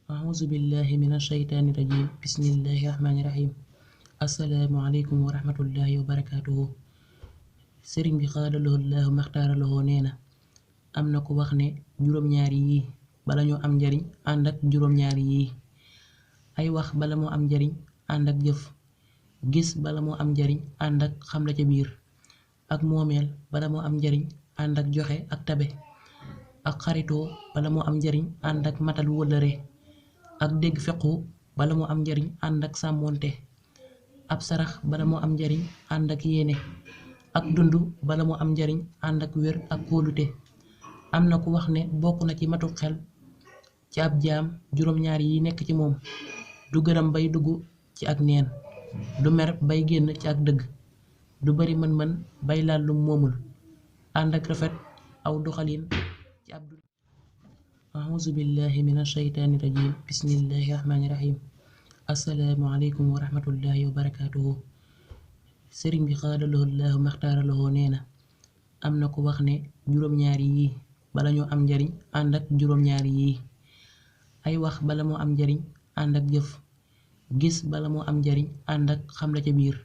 أعوذ بالله من الشيطان الرجيم بسم الله الرحمن الرحيم asalaamaaleykum wa rahmatullahi wa barakaatuhu. sëriñ bi xaadaloo laahu maxtaaraloo nee na am na ku wax ne juróom-ñaari yii bala ñoo am njariñ ànd ak juróom-ñaari yii: ay wax bala moo am njariñ ànd ak jëf, gis bala moo am njariñ ànd ak xam la ca biir, ak moomeel bala moo am njariñ ànd ak joxe ak tabe, ak xaritoo bala moo am njariñ ànd ak matal wëllëre, ak dégg fequ bala moo am njariñ ànd ak sàmmoonte, ab sarax bala moo am njariñ ànd ak yéene, ak dund bala moo am njariñ ànd ak wér ak kóolute. am na ku wax ne bokk na ci matu xel ci ab jaam juróom-ñaar yi nekk ci moom: du gërëm bay dugg ci ak neen, du mer bay génn ci ak dëgg, du bari mën-mën bay laal lum moomul, ànd ak rafet aw doxalin ci ab dund. auzu billahi min ashaytaani rajim bismillahi rahmaani rahim asalaamaaleykum wa rahmatullahi wa barakaatuhu. sëriñ bi xaadaloo laahu maxtaaraloo nee na am na ku wax ne juróom-ñaari yii bala ñoo am njariñ ànd ak juróom-ñaari yii: ay wax bala moo am njariñ ànd ak jëf, gis bala moo am njariñ ànd ak xam la ca biir,